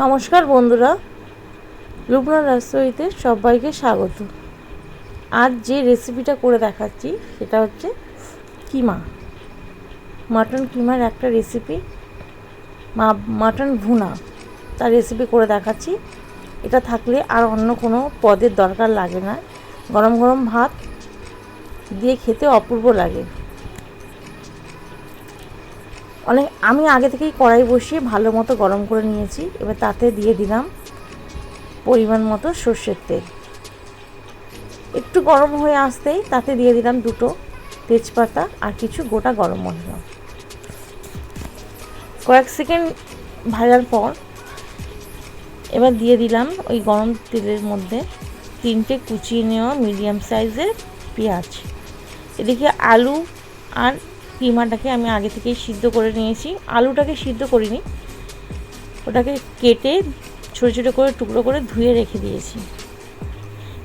নমস্কার বন্ধুরা, লুবনা রাসইতে সবাইকে স্বাগত। আজ যে রেসিপিটা করে দেখাচ্ছি সেটা হচ্ছে কিমা, মাটন কিমার একটা রেসিপি, মাটন ভুনা, তার রেসিপি করে দেখাচ্ছি। এটা থাকলে আর অন্য কোনো পদের দরকার লাগে না, গরম গরম ভাত দিয়ে খেতে অপূর্ব লাগে। আমি আগে থেকেই কড়াই বসিয়ে ভালো মতো গরম করে নিয়েছি। এবার তাতে দিয়ে দিলাম পরিমাণ মতো সর্ষের তেল। একটু গরম হয়ে আসতেই তাতে দিয়ে দিলাম দুটো তেজপাতা আর কিছু গোটা গরম মশলা। কয়েক সেকেন্ড ভাজার পর এবার দিয়ে দিলাম ওই গরম তেলের মধ্যে তিনটে কুচিয়ে নেওয়া মিডিয়াম সাইজের পেঁয়াজ। এদিকে আলু আর কিমাটাকে আমি আগে থেকেই সিদ্ধ করে নিয়েছি। আলুটাকে সিদ্ধ করিনি, ওটাকে কেটে ছোটো ছোটো করে টুকরো করে ধুয়ে রেখে দিয়েছি।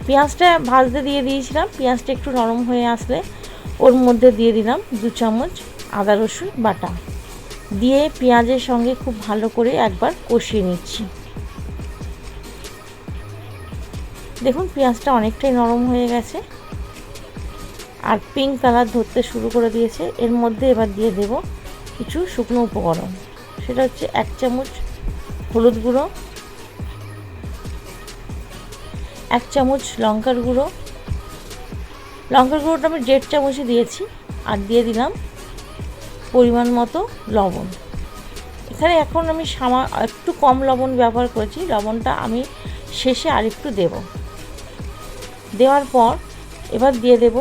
পেঁয়াজটা ভাজতে দিয়ে দিয়েছিলাম। পেঁয়াজটা একটু নরম হয়ে আসলে ওর মধ্যে দিয়ে দিলাম 2 চামচ আদা রসুন বাটা, দিয়ে পেঁয়াজের সঙ্গে খুব ভালো করে একবার কষিয়ে নিচ্ছি। দেখুন পেঁয়াজটা অনেকটাই নরম হয়ে গেছে আর পিঙ্ক কালার ধরতে শুরু করে দিয়েছে। এর মধ্যে এবার দিয়ে দেব কিছু শুকনো উপকরণ। সেটা হচ্ছে 1 চামচ হলুদ গুঁড়ো, 1 চামচ লঙ্কার গুঁড়ো। লঙ্কার গুঁড়োটা আমি 1.5 চামচই দিয়েছি। আর দিয়ে দিলাম পরিমাণ মতো লবণ। এখানে এখন আমি একটু কম লবণ ব্যবহার করেছি, লবণটা আমি শেষে আর একটু দেব। দেওয়ার পর এবার দিয়ে দেব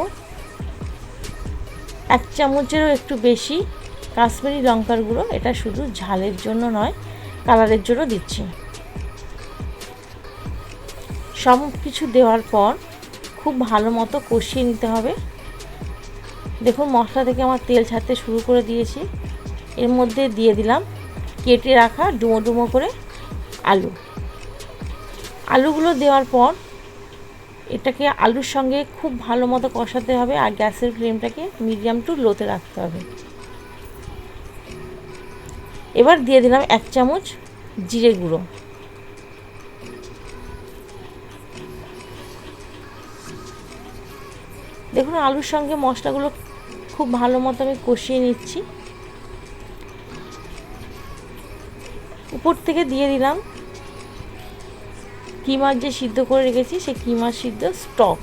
1 চামচেরও একটু বেশি কাশ্মীরি লঙ্কার গুঁড়ো। এটা শুধু ঝালের জন্য নয়, কালারের জন্য দিচ্ছি। সব কিছু দেওয়ার পর খুব ভালো মতো কষিয়ে নিতে হবে। দেখুন মশলা থেকে আমার তেল ছাড়তে শুরু করে দিয়েছি। এর মধ্যে দিয়ে দিলাম কেটে রাখা ডুমো ডুমো করে আলুগুলো দেওয়ার পর এটাকে আলুর সঙ্গে খুব ভালো মতো কষাতে হবে আর গ্যাসের ফ্লেমটাকে মিডিয়াম টু লোতে রাখতে হবে। এবার দিয়ে দিলাম 1 চামচ জিরে গুঁড়ো। দেখুন আলুর সঙ্গে মশলাগুলো খুব ভালো মতো আমি কষিয়ে নিচ্ছি। উপর থেকে দিয়ে দিলাম কিমার যে সিদ্ধ করে রেখেছি সেই কিমার সিদ্ধ স্টক।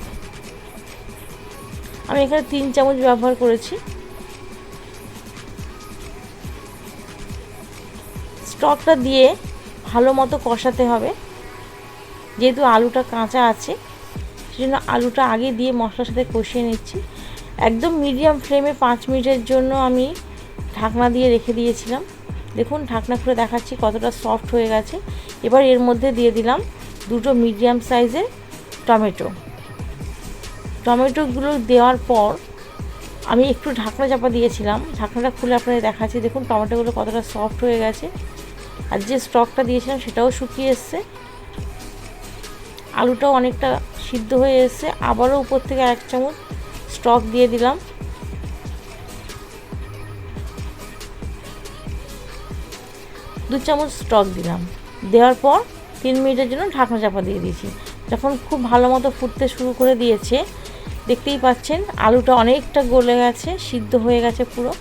আমি এখানে 3 চামচ ব্যবহার করেছি। স্টকটা দিয়ে ভালো মতো কষাতে হবে। যেহেতু আলুটা কাঁচা আছে সেজন্য আলুটা আগে দিয়ে মশলার সাথে কষিয়ে নিচ্ছি। একদম মিডিয়াম ফ্লেমে 5 মিনিটের জন্য আমি ঢাকনা দিয়ে রেখে দিয়েছিলাম। দেখুন ঢাকনা খুলে দেখাচ্ছি কতটা সফট হয়ে গেছে। এবার এর মধ্যে দিয়ে দিলাম দুটো মিডিয়াম সাইজের টমেটোগুলো দেওয়ার পর আমি একটু ঢাকনা চাপা দিয়েছিলাম। ঢাকনাটা খুলে আপনাদের দেখাচ্ছি। দেখুন টমেটোগুলো কতটা সফট হয়ে গেছে আর যে স্টকটা দিয়েছিলাম সেটাও শুকিয়ে এসছে। আলুটাও অনেকটা সিদ্ধ হয়ে এসছে। আবারও উপর থেকে 1 চামচ স্টক দিয়ে দিলাম। দু চামচ স্টক দিলাম। দেওয়ার পর 3 মিনিটের জন্য ঢাকনা চাপা দিয়ে দিয়েছি। যখন খুব ভালো মতো ফুটতে শুরু করে দিয়েছে, দেখতেই পাচ্ছেন আলুটা অনেকটা গলে গেছে, সিদ্ধ হয়ে গেছে পুরো।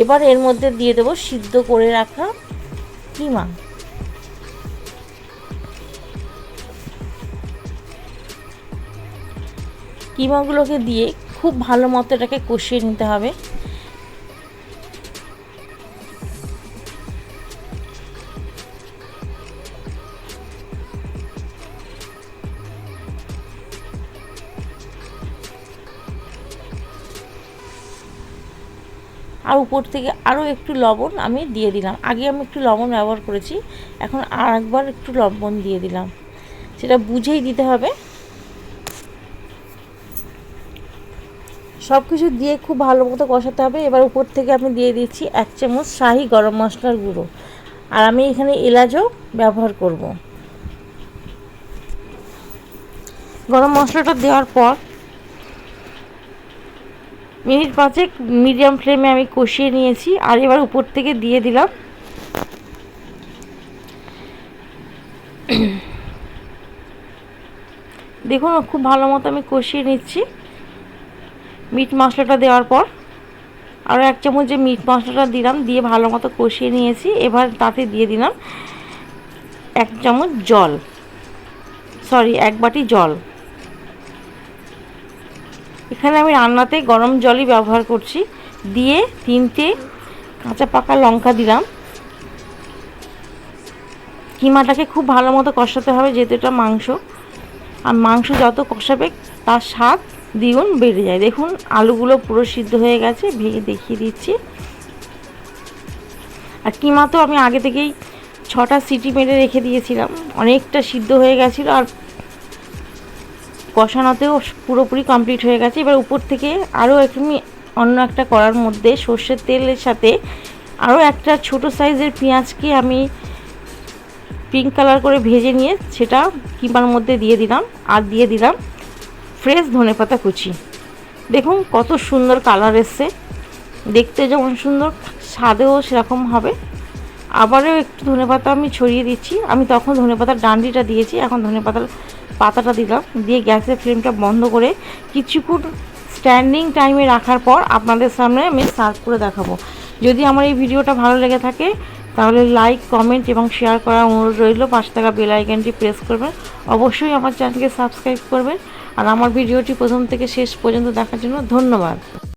এবার এর মধ্যে দিয়ে দেবো সিদ্ধ করে রাখা কিমা। কিমাগুলোকে দিয়ে খুব ভালো মতো এটাকে কষিয়ে নিতে হবে। আর উপর থেকে আরও একটু লবণ আমি দিয়ে দিলাম। আগে আমি একটু লবণ ব্যবহার করেছি, এখন আর একবার একটু লবণ দিয়ে দিলাম। সেটা বুঝেই দিতে হবে। সব কিছু দিয়ে খুব ভালো মতো কষাতে হবে। এবার উপর থেকে আমি দিয়ে দিচ্ছি 1 চামচ শাহি গরম মশলার গুঁড়ো। আর আমি এখানে এলাচও ব্যবহার করব। গরম মশলাটা দেওয়ার পর মিনিট 5 মিডিয়াম ফ্লেমে আমি কষিয়ে নিয়েছি। আর এবার উপর থেকে দিয়ে দিলাম দেখুন খুব ভালো মতো আমি কষিয়ে নিচ্ছি। মিট মশলাটা দেওয়ার পর আরও 1 চামচ যে মিট মশলাটা দিলাম, দিয়ে ভালো মতো কষিয়ে নিয়েছি। এবার তাতে দিয়ে দিলাম 1 চামচ জল, 1 বাটি জল। এখানে আমি রান্নাতে গরম জলই ব্যবহার করছি। দিয়ে 3টে কাঁচা পাকা লঙ্কা দিলাম। কিমাটাকে খুব ভালো মতো কষাতে হবে, যেহেতু এটা মাংস, আর মাংস যত কষাবে তার স্বাদ দ্বিগুণ বেড়ে যায়। দেখুন আলুগুলো পুরো সিদ্ধ হয়ে গেছে, ভেঙে দেখিয়ে দিচ্ছি। আর কিমা তো আমি আগে থেকেই 6টা সিটি মেরে রেখে দিয়েছিলাম, অনেকটা সিদ্ধ হয়ে গেছিলো, আর কষানোতেও পুরোপুরি কমপ্লিট হয়ে গেছে। এবার উপর থেকে আরও আমি অন্য একটা কড়ার মধ্যে সর্ষের তেলের সাথে আরও একটা ছোট সাইজের পেঁয়াজকে আমি পিঙ্ক কালার করে ভেজে নিয়ে সেটা কিমার মধ্যে দিয়ে দিলাম। আর দিয়ে দিলাম ফ্রেশ ধনেপাতা কুচি। দেখুন কত সুন্দর কালার এসছে, দেখতে যেমন সুন্দর স্বাদেও সেরকম হবে। আবারও একটু ধনেপাতা আমি ছড়িয়ে দিচ্ছি। আমি তখন ধনেপাতার ডান্ডিটা দিয়েছি, এখন ধনেপাতার পাতাটা দিলাম। দিয়ে গ্যাসের ফ্লেমটা বন্ধ করে কিছুক্ষণ স্ট্যান্ডিং টাইমে রাখার পর আপনাদের সামনে আমি সার্ভ করে দেখাবো। যদি আমার এই ভিডিওটা ভালো লেগে থাকে তাহলে লাইক, কমেন্ট এবং শেয়ার করার অনুরোধ রইল। পাশে থাকা বেল আইকনটি প্রেস করবেন। অবশ্যই আমার চ্যানেলকে সাবস্ক্রাইব করবেন। আর আমার ভিডিওটি প্রথম থেকে শেষ পর্যন্ত দেখার জন্য ধন্যবাদ।